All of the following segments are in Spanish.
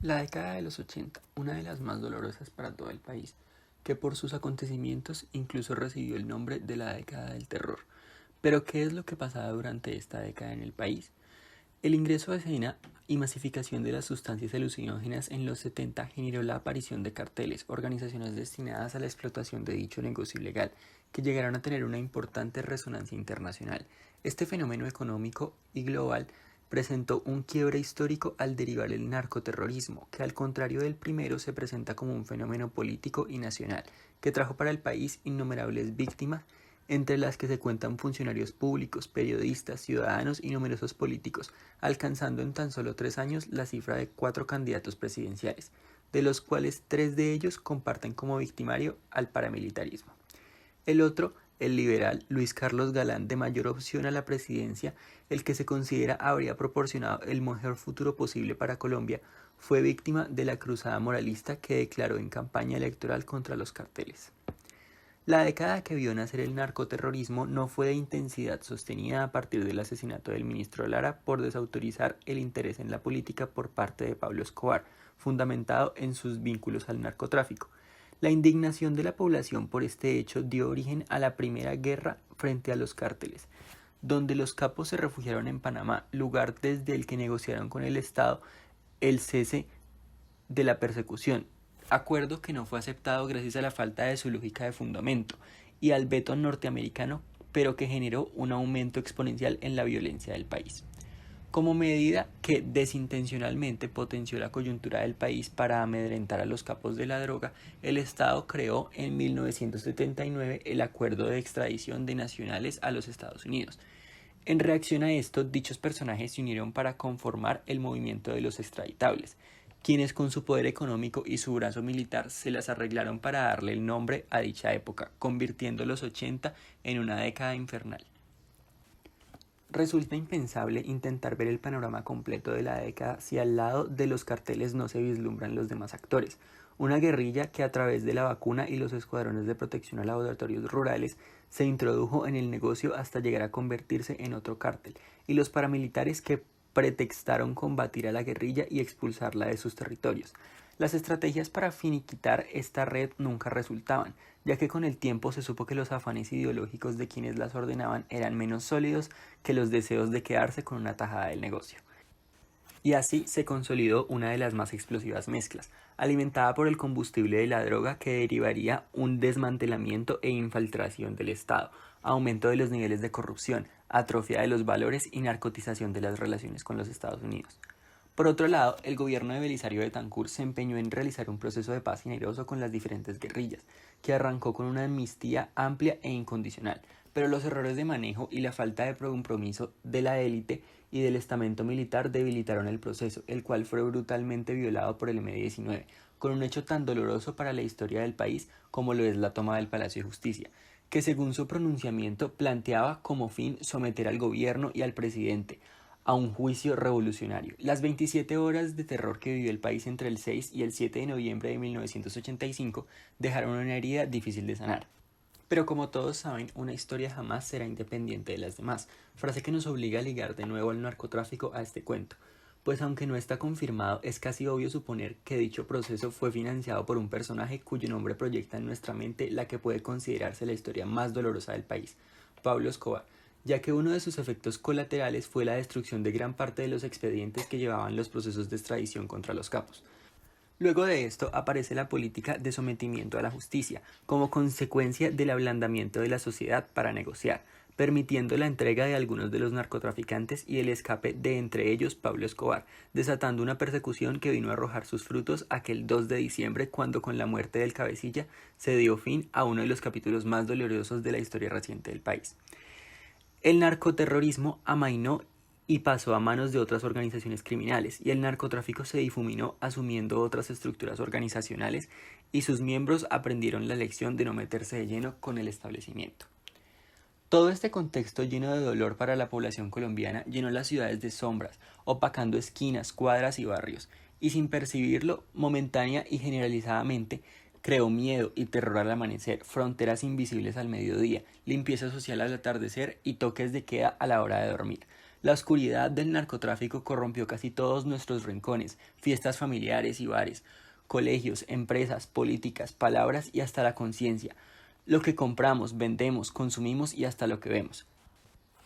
La década de los 80, una de las más dolorosas para todo el país, que por sus acontecimientos incluso recibió el nombre de la década del terror. Pero ¿qué es lo que pasaba durante esta década en el país? El ingreso a escena y masificación de las sustancias alucinógenas en los 70 generó la aparición de carteles, organizaciones destinadas a la explotación de dicho negocio ilegal, que llegaron a tener una importante resonancia internacional. Este fenómeno económico y global presentó un quiebre histórico al derivar el narcoterrorismo, que al contrario del primero se presenta como un fenómeno político y nacional, que trajo para el país innumerables víctimas, entre las que se cuentan funcionarios públicos, periodistas, ciudadanos y numerosos políticos, alcanzando en tan solo 3 años la cifra de 4 candidatos presidenciales, de los cuales 3 de ellos comparten como victimario al paramilitarismo. El otro, el liberal Luis Carlos Galán, de mayor opción a la presidencia, el que se considera habría proporcionado el mejor futuro posible para Colombia, fue víctima de la cruzada moralista que declaró en campaña electoral contra los carteles. La década que vio nacer el narcoterrorismo no fue de intensidad sostenida a partir del asesinato del ministro Lara por desautorizar el interés en la política por parte de Pablo Escobar, fundamentado en sus vínculos al narcotráfico. La indignación de la población por este hecho dio origen a la primera guerra frente a los cárteles, donde los capos se refugiaron en Panamá, lugar desde el que negociaron con el Estado el cese de la persecución, acuerdo que no fue aceptado gracias a la falta de su lógica de fundamento y al veto norteamericano, pero que generó un aumento exponencial en la violencia del país. Como medida que desintencionalmente potenció la coyuntura del país para amedrentar a los capos de la droga, el Estado creó en 1979 el Acuerdo de Extradición de Nacionales a los Estados Unidos. En reacción a esto, dichos personajes se unieron para conformar el movimiento de los extraditables, quienes con su poder económico y su brazo militar se las arreglaron para darle el nombre a dicha época, convirtiendo los 80 en una década infernal. Resulta impensable intentar ver el panorama completo de la década si al lado de los carteles no se vislumbran los demás actores. Una guerrilla que a través de la vacuna y los escuadrones de protección a laboratorios rurales se introdujo en el negocio hasta llegar a convertirse en otro cártel, y los paramilitares que pretextaron combatir a la guerrilla y expulsarla de sus territorios. Las estrategias para finiquitar esta red nunca resultaban, ya que con el tiempo se supo que los afanes ideológicos de quienes las ordenaban eran menos sólidos que los deseos de quedarse con una tajada del negocio. Y así se consolidó una de las más explosivas mezclas, alimentada por el combustible de la droga, que derivaría un desmantelamiento e infiltración del Estado, aumento de los niveles de corrupción, atrofia de los valores y narcotización de las relaciones con los Estados Unidos. Por otro lado, el gobierno de Belisario Betancur se empeñó en realizar un proceso de paz generoso con las diferentes guerrillas, que arrancó con una amnistía amplia e incondicional, pero los errores de manejo y la falta de compromiso de la élite y del estamento militar debilitaron el proceso, el cual fue brutalmente violado por el M-19, con un hecho tan doloroso para la historia del país como lo es la toma del Palacio de Justicia, que según su pronunciamiento planteaba como fin someter al gobierno y al presidente a un juicio revolucionario. Las 27 horas de terror que vivió el país entre el 6 y el 7 de noviembre de 1985 dejaron una herida difícil de sanar. Pero como todos saben, una historia jamás será independiente de las demás, frase que nos obliga a ligar de nuevo al narcotráfico a este cuento, pues aunque no está confirmado, es casi obvio suponer que dicho proceso fue financiado por un personaje cuyo nombre proyecta en nuestra mente la que puede considerarse la historia más dolorosa del país, Pablo Escobar, ya que uno de sus efectos colaterales fue la destrucción de gran parte de los expedientes que llevaban los procesos de extradición contra los capos. Luego de esto aparece la política de sometimiento a la justicia, como consecuencia del ablandamiento de la sociedad para negociar, permitiendo la entrega de algunos de los narcotraficantes y el escape de entre ellos Pablo Escobar, desatando una persecución que vino a arrojar sus frutos aquel 2 de diciembre, cuando con la muerte del cabecilla se dio fin a uno de los capítulos más dolorosos de la historia reciente del país. El narcoterrorismo amainó y pasó a manos de otras organizaciones criminales, y el narcotráfico se difuminó asumiendo otras estructuras organizacionales, y sus miembros aprendieron la lección de no meterse de lleno con el establecimiento. Todo este contexto lleno de dolor para la población colombiana llenó las ciudades de sombras, opacando esquinas, cuadras y barrios, y sin percibirlo, momentánea y generalizadamente, creó miedo y terror al amanecer, fronteras invisibles al mediodía, limpieza social al atardecer y toques de queda a la hora de dormir. La oscuridad del narcotráfico corrompió casi todos nuestros rincones, fiestas familiares y bares, colegios, empresas, políticas, palabras y hasta la conciencia, lo que compramos, vendemos, consumimos y hasta lo que vemos.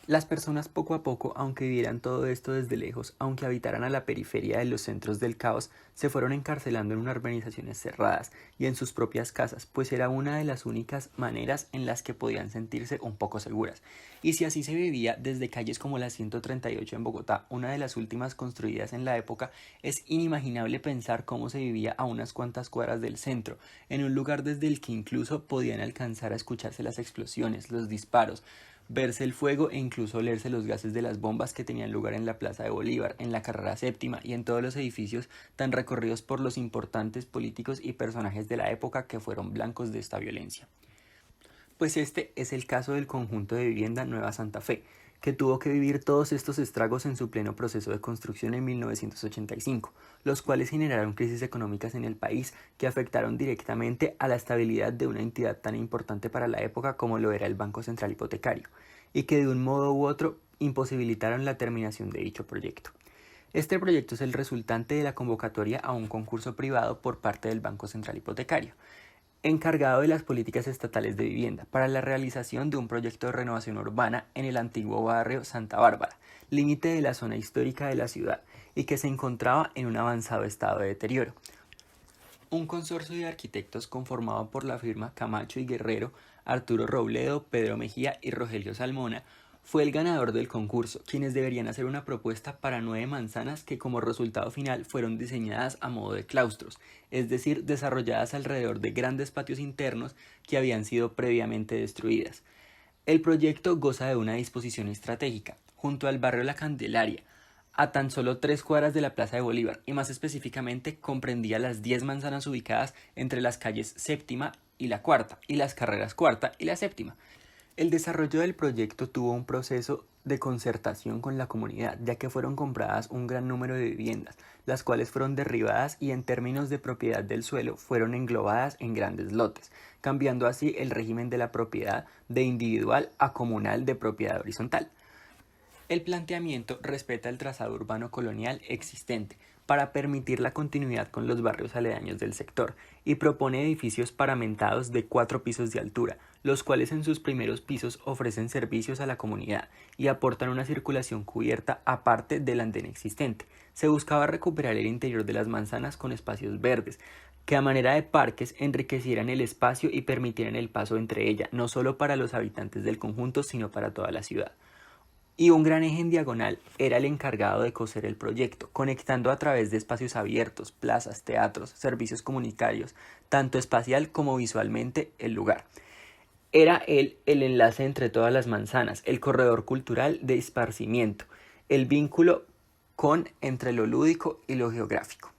Las personas poco a poco, aunque vivieran todo esto desde lejos, aunque habitaran a la periferia de los centros del caos, se fueron encarcelando en urbanizaciones cerradas y en sus propias casas, pues era una de las únicas maneras en las que podían sentirse un poco seguras. Y si así se vivía desde calles como la 138 en Bogotá, una de las últimas construidas en la época, es inimaginable pensar cómo se vivía a unas cuantas cuadras del centro, en un lugar desde el que incluso podían alcanzar a escucharse las explosiones, los disparos, verse el fuego e incluso olerse los gases de las bombas que tenían lugar en la Plaza de Bolívar, en la Carrera Séptima y en todos los edificios tan recorridos por los importantes políticos y personajes de la época que fueron blancos de esta violencia. Pues este es el caso del conjunto de vivienda Nueva Santa Fe, que tuvo que vivir todos estos estragos en su pleno proceso de construcción en 1985, los cuales generaron crisis económicas en el país que afectaron directamente a la estabilidad de una entidad tan importante para la época como lo era el Banco Central Hipotecario, y que de un modo u otro imposibilitaron la terminación de dicho proyecto. Este proyecto es el resultante de la convocatoria a un concurso privado por parte del Banco Central Hipotecario, encargado de las políticas estatales de vivienda para la realización de un proyecto de renovación urbana en el antiguo barrio Santa Bárbara, límite de la zona histórica de la ciudad, y que se encontraba en un avanzado estado de deterioro. Un consorcio de arquitectos conformado por la firma Camacho y Guerrero, Arturo Robledo, Pedro Mejía y Rogelio Salmona, fue el ganador del concurso, quienes deberían hacer una propuesta para 9 manzanas que como resultado final fueron diseñadas a modo de claustros, es decir, desarrolladas alrededor de grandes patios internos que habían sido previamente destruidas. El proyecto goza de una disposición estratégica, junto al barrio La Candelaria, a tan solo 3 cuadras de la Plaza de Bolívar, y más específicamente comprendía las 10 manzanas ubicadas entre las calles Séptima y la Cuarta, y las carreras Cuarta y la Séptima. El desarrollo del proyecto tuvo un proceso de concertación con la comunidad, ya que fueron compradas un gran número de viviendas, las cuales fueron derribadas y en términos de propiedad del suelo fueron englobadas en grandes lotes, cambiando así el régimen de la propiedad de individual a comunal de propiedad horizontal. El planteamiento respeta el trazado urbano colonial existente para permitir la continuidad con los barrios aledaños del sector y propone edificios paramentados de 4 pisos de altura, los cuales en sus primeros pisos ofrecen servicios a la comunidad y aportan una circulación cubierta aparte del andén existente. Se buscaba recuperar el interior de las manzanas con espacios verdes, que a manera de parques enriquecieran el espacio y permitieran el paso entre ella, no solo para los habitantes del conjunto, sino para toda la ciudad. Y un gran eje en diagonal era el encargado de coser el proyecto, conectando a través de espacios abiertos, plazas, teatros, servicios comunitarios, tanto espacial como visualmente el lugar. Era él el enlace entre todas las manzanas, el corredor cultural de esparcimiento, el vínculo entre lo lúdico y lo geográfico.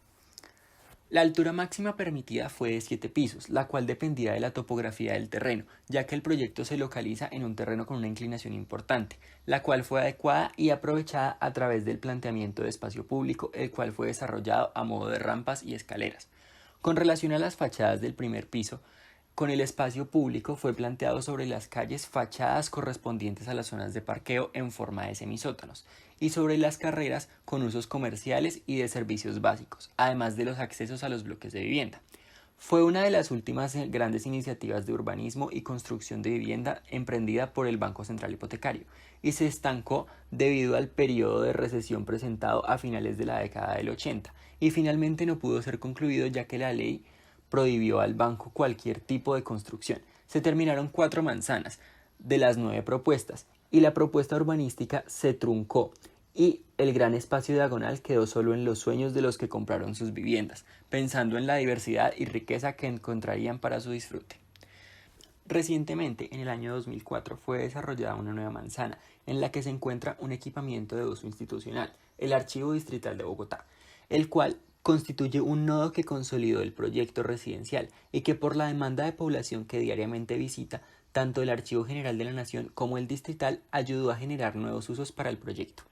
La altura máxima permitida fue de 7 pisos, la cual dependía de la topografía del terreno, ya que el proyecto se localiza en un terreno con una inclinación importante, la cual fue adecuada y aprovechada a través del planteamiento de espacio público, el cual fue desarrollado a modo de rampas y escaleras. Con relación a las fachadas del primer piso, con el espacio público fue planteado sobre las calles fachadas correspondientes a las zonas de parqueo en forma de semisótanos y sobre las carreras con usos comerciales y de servicios básicos, además de los accesos a los bloques de vivienda. Fue una de las últimas grandes iniciativas de urbanismo y construcción de vivienda emprendida por el Banco Central Hipotecario y se estancó debido al periodo de recesión presentado a finales de la década del 80 y finalmente no pudo ser concluido ya que la ley prohibió al banco cualquier tipo de construcción. Se terminaron 4 manzanas de las 9 propuestas y la propuesta urbanística se truncó y el gran espacio diagonal quedó solo en los sueños de los que compraron sus viviendas, pensando en la diversidad y riqueza que encontrarían para su disfrute. Recientemente, en el año 2004, fue desarrollada una nueva manzana en la que se encuentra un equipamiento de uso institucional, el Archivo Distrital de Bogotá, el cual constituye un nodo que consolidó el proyecto residencial y que por la demanda de población que diariamente visita, tanto el Archivo General de la Nación como el Distrital ayudó a generar nuevos usos para el proyecto.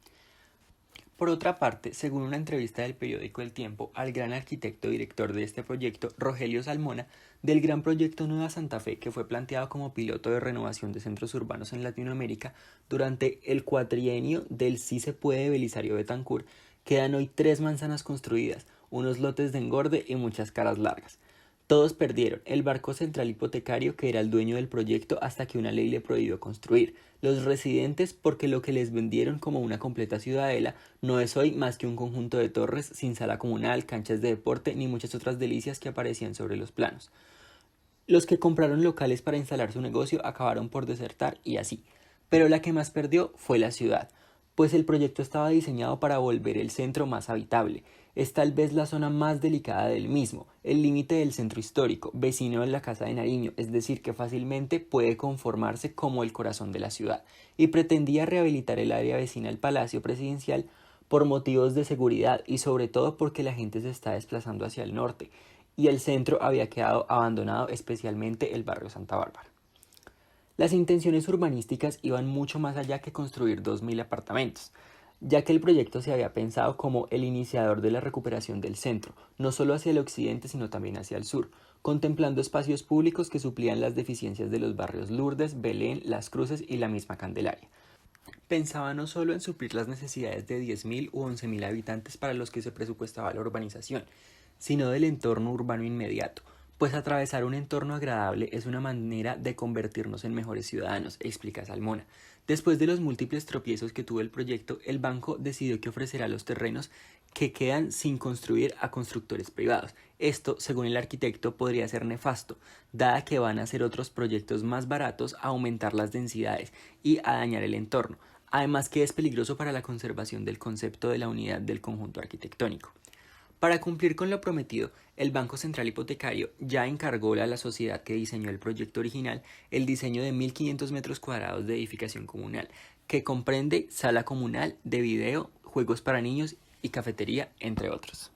Por otra parte, según una entrevista del periódico El Tiempo al gran arquitecto director de este proyecto, Rogelio Salmona, del gran proyecto Nueva Santa Fe, que fue planteado como piloto de renovación de centros urbanos en Latinoamérica durante el cuatrienio del Sí se puede de Belisario Betancur, quedan hoy 3 manzanas construidas, unos lotes de engorde y muchas caras largas. Todos perdieron, el Banco Central Hipotecario, que era el dueño del proyecto hasta que una ley le prohibió construir, los residentes porque lo que les vendieron como una completa ciudadela no es hoy más que un conjunto de torres sin sala comunal, canchas de deporte ni muchas otras delicias que aparecían sobre los planos. Los que compraron locales para instalar su negocio acabaron por desertar y así. Pero la que más perdió fue la ciudad, pues el proyecto estaba diseñado para volver el centro más habitable. Es tal vez la zona más delicada del mismo, el límite del centro histórico, vecino de la Casa de Nariño, es decir, que fácilmente puede conformarse como el corazón de la ciudad, y pretendía rehabilitar el área vecina al Palacio Presidencial por motivos de seguridad y sobre todo porque la gente se está desplazando hacia el norte, y el centro había quedado abandonado, especialmente el barrio Santa Bárbara. Las intenciones urbanísticas iban mucho más allá que construir 2000 apartamentos, ya que el proyecto se había pensado como el iniciador de la recuperación del centro, no solo hacia el occidente sino también hacia el sur, contemplando espacios públicos que suplían las deficiencias de los barrios Lourdes, Belén, Las Cruces y la misma Candelaria. Pensaba no solo en suplir las necesidades de 10.000 u 11.000 habitantes para los que se presupuestaba la urbanización, sino del entorno urbano inmediato, pues atravesar un entorno agradable es una manera de convertirnos en mejores ciudadanos, explica Salmona. Después de los múltiples tropiezos que tuvo el proyecto, el banco decidió que ofrecerá los terrenos que quedan sin construir a constructores privados. Esto, según el arquitecto, podría ser nefasto, dada que van a hacer otros proyectos más baratos a aumentar las densidades y a dañar el entorno, además que es peligroso para la conservación del concepto de la unidad del conjunto arquitectónico. Para cumplir con lo prometido, el Banco Central Hipotecario ya encargó a la sociedad que diseñó el proyecto original el diseño de 1.500 metros cuadrados de edificación comunal, que comprende sala comunal, de video, juegos para niños y cafetería, entre otros.